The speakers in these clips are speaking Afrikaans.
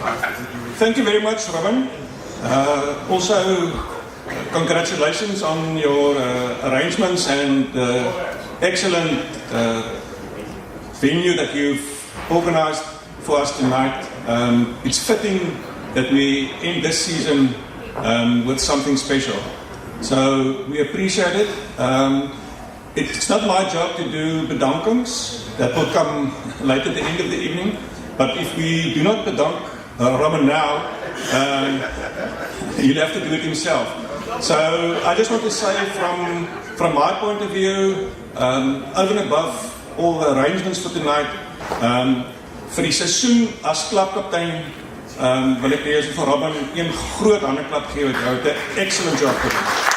Thank you very much, Robin. Also, congratulations on your arrangements and excellent venue that you've organized for us tonight. It's fitting that we end this season with something special. So we appreciate it. It's not my job to do bedankings. That will come later at the end of the evening. But if we do not bedank Robin now, he'll have to do it himself. So I just want to say from my point of view, over and above all the arrangements for tonight, vir die seisoen as klapkaptein, wil ek eers vir Robin een groot handeklap gee wat jou 'n excellent job gedoen.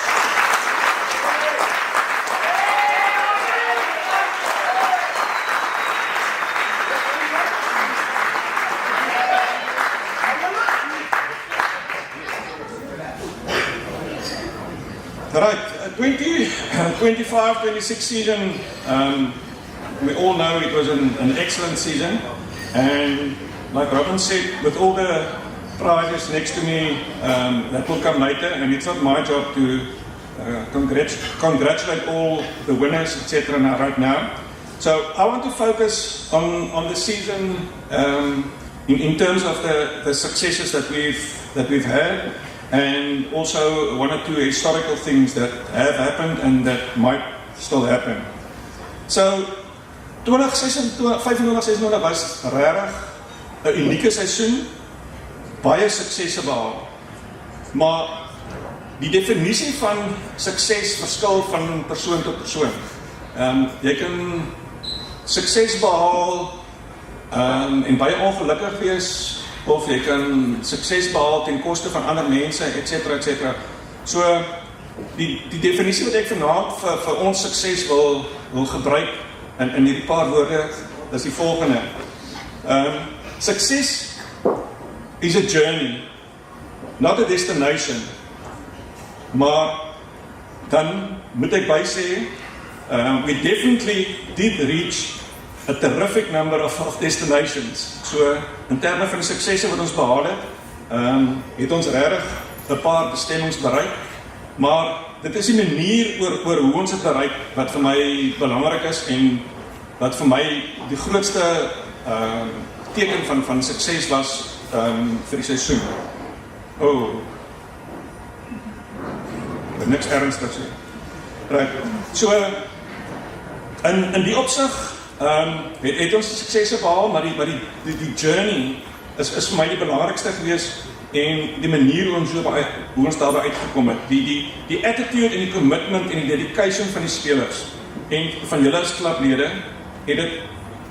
Right, 25-26 season, we all know it was an excellent season, and like Robin said, with all the prizes next to me, that will come later, and it's not my job to congratulate all the winners, etc. right now. So I want to focus on the season in terms of the successes that we've had, and also one or two historical things that have happened and that might still happen. So 25-26 was regtig 'n unieke seisoen, baie suksesse behaal. Maar die definisie van sukses verskil van persoon tot persoon. Jy kan sukses behaal en baie ongelukkig wees, of jy kan sukses behaal ten koste van ander mense, etc. etc. So die definisie wat ek vanaand vir ons sukses wil gebruik in hierdie paar woorde is die volgende. Success is a journey, not a destination. Maar dan moet ek by sê, we definitely did reach a terrific number of destinations. So in terme van die suksesse wat ons behaal het ons regtig 'n paar bestemmings bereik, maar dit is die manier oor hoe ons dit bereik wat vir my belangrik is en wat vir my die grootste teken van sukses was vir die seisoen. Niks ernstig sê. Right. So in die opsig het ons suksesse behaal, maar die journey is vir my die belangrikste gewees en die manier hoe ons daarby uitgekom het. Die attitude en die commitment en die dedication van die spelers en van julle as klaplede het dit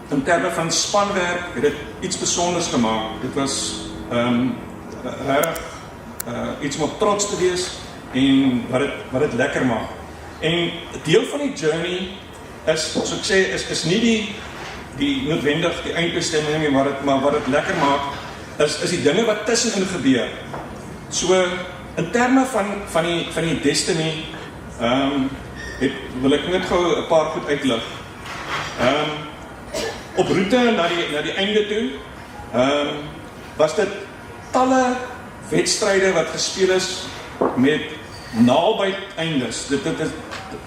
in terme van spanwerk het dit iets besonders gemaak. Dit was regtig iets om op trots te wees en wat dit lekker maak. En deel van die journey is, soos ek sê, is nie die noodwendig die eindbestemming nie, maar wat dit lekker maak, is die dinge wat tussenin gebeur. So, in terme van die destiny, wil ek net gou 'n paar goed uitlig. Op route na die einde toe, was dit talle wedstryde wat gespeel is met naby eindes.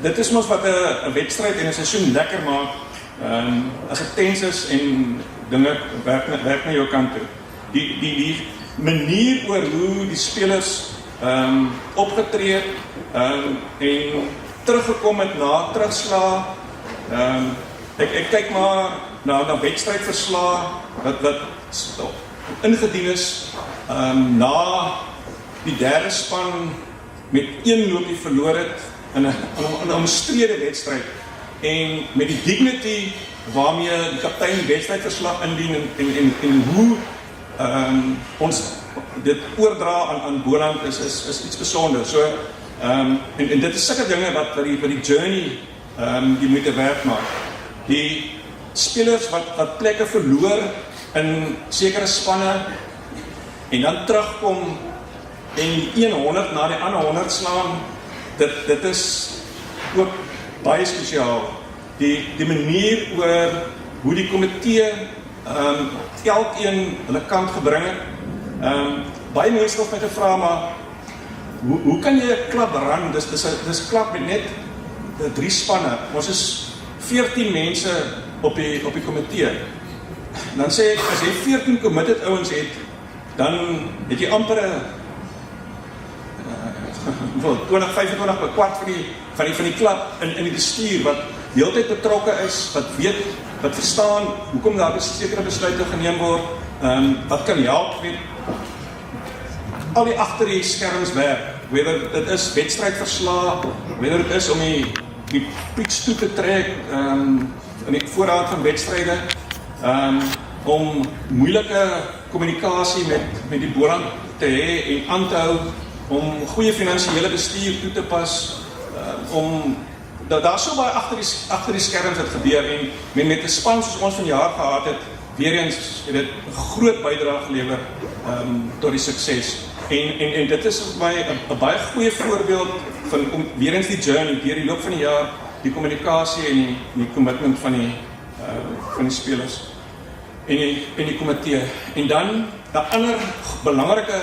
Dit is mos wat 'n wedstryd en 'n seisoen lekker maak, as dit tens is en dinge werk na jou kant toe. Die manier oor hoe die spelers opgetree het en teruggekom het na terugslag. Ek kyk maar na wedstrydverslae wat ingedien is na die derde span met 1 loopie verloor het in 'n omstrede wedstryd en met die dignity waarmee die kaptein die wedstrydverslag indien en hoe ons dit oordra aan Boland is iets besonder. So en dit is sulke dinge wat die journey die moeite werd maak. Die spelers wat plekke verloor in sekere spanne en dan terugkom en 100 na die ander 100 slaan, dit is ook baie spesiaal. Die manier oor hoe die komitee elkeen hulle kant gebring het, Baie mense het my gevra, maar hoe kan jy 'n klub run? Dis klub met net 3 spanne. Ons is 14 mense op die komitee. Dan sê ek, as jy 14 committed ouens het, dan het jy amper 20-25 'n kwart van die klub in die bestuur wat heeltyd betrokke is, wat weet, wat verstaan hoekom daar sekere besluite geneem word, wat kan help met al die agter die skerms werk, whether dit is wedstrydverslae, whether dit is om die pitch toe te trek in die voorraad van wedstryde, om moeilike kommunikasie met die boland te hê en aan te hou, om goeie finansiële bestuur toe te pas, daar so baie agter die skerms het gebeur en met 'n span soos ons vanjaar gehad het, weer eens het dit 'n groot bydrae gelewer tot die sukses. En dit is vir my 'n baie goeie voorbeeld van weer eens die journey deur die loop van die jaar, die kommunikasie en die commitment van die spelers en die komitee. En dan 'n ander belangrike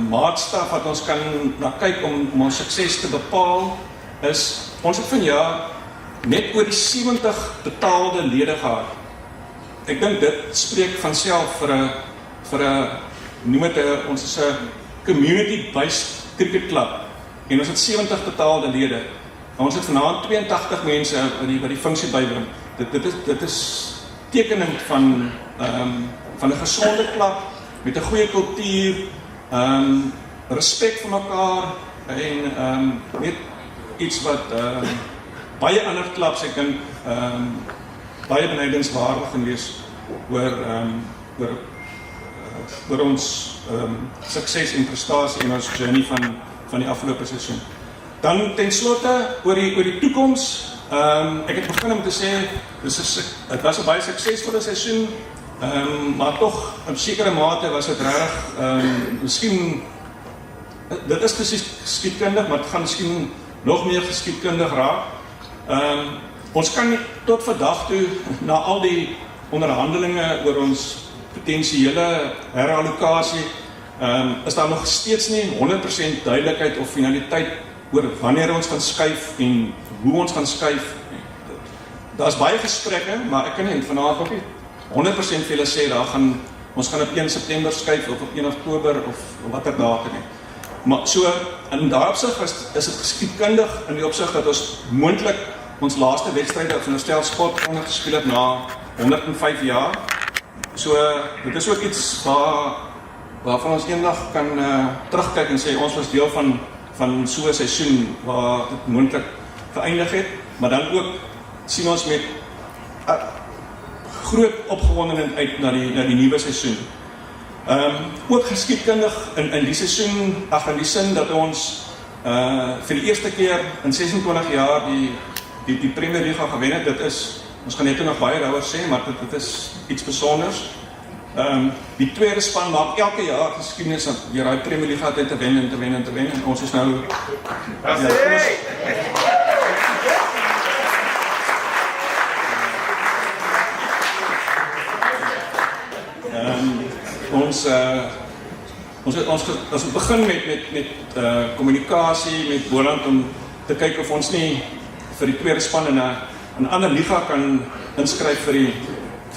maatstaf wat ons kan na kyk om ons sukses te bepaal is, ons het vanjaar net oor die 70 betaalde lede gehad. Ek dink dit spreek van self vir 'n noem dit ons is 'n community-based cricket club en ons het 70 betaalde lede. En ons het vanaand 82 mense wat die funksie bywoon. Dit is tekenend van 'n gesonde klub met 'n goeie kultuur, respek vir mekaar en net iets wat baie ander klubs ek dink baie benydenswaardig gaan wees oor ons sukses en prestasie en ons journey van die afgelope seisoen. Dan ten slotte oor die toekoms. Ek het begin om te sê dit was 'n baie suksesvolle seisoen, maar tog in sekere mate was dit regtig miskien dit is geskiedkundig, maar dit gaan miskien nog meer geskiedkundig raak. Ons kan nie tot vandag toe na al die onderhandelinge oor ons potensiële herallokasie, is daar nog steeds nie 100% duidelikheid of finaliteit oor wanneer ons gaan skuif en hoe ons gaan skuif. Daar's baie gesprekke, maar ek kan nie vanaand ook nie 100% vir julle sê ons gaan op 1 September skuif of op 1 Oktober of watter datum nie. Maar so in daardie opsig is dit geskiedkundig in die opsig dat ons moontlik ons laaste wedstryde op 'n stel sportgronde gespeel het na 105 jaar. So dit is ook iets waarvan ons eendag kan terugkyk en sê ons was deel van so 'n seisoen waar dit moontlik geëindig het, maar dan ook sien ons met groot opgewondenheid uit na die nuwe seisoen. Ook geskiedkundig in die seisoen, in die sin dat ons vir die eerste keer in 26 jaar die Premier League gewen het. Dit is, ons gaan net nog baie daaroor sê, maar dit is iets besonders. Die tweede span maak elke jaar geskiedenis dat weer daai Premier League altyd te wen en te wen en te wen en ons is nou ons het begin met kommunikasie met Boland om te kyk of ons nie vir die tweede span in 'n ander liga kan inskryf vir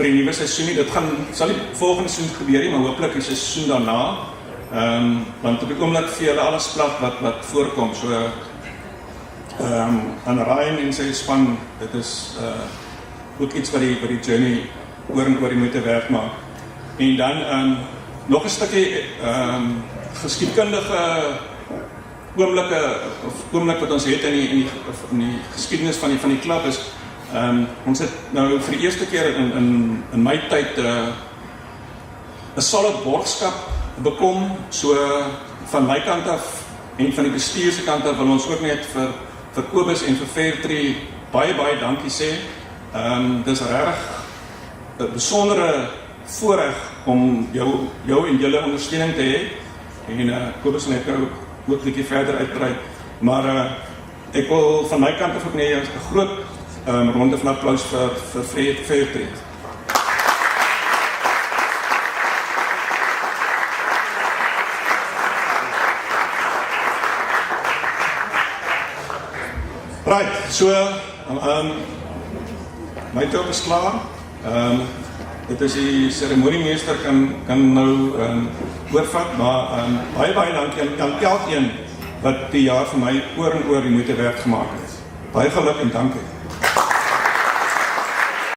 die nuwe seisoen nie. Dit sal nie volgende seisoen gebeur nie, maar hopelik die seisoen daarna. Want op die oomblik vir hulle alles plat wat voorkom. So aan Ryan en sy span, dit is ook iets wat die journey oor en oor die moeite werd maak. En dan nog 'n stukkie geskiedkundige oomblik wat ons het in die geskiedenis van die klub is, ons het nou vir die eerste keer in my tyd 'n solid borgskap bekom, so van my kant af en van die bestuur se kant af wil ons ook net vir Kobus en vir Fairtree baie dankie sê. Dis regtig 'n besondere voorreg om jou en julle ondersteuning te hê en Kobus en ek kan ook 'n bietjie verder uitbrei, maar ek wil van my kant af ook net 'n groot ronde van applaus vir Fairtree. Right, so my job is klaar. Dit is die seremoniemeester kan nou oorvat, maar baie dankie aan elkeen wat die jaar vir my oor en oor die moeite werd gemaak het. Baie geluk en dankie.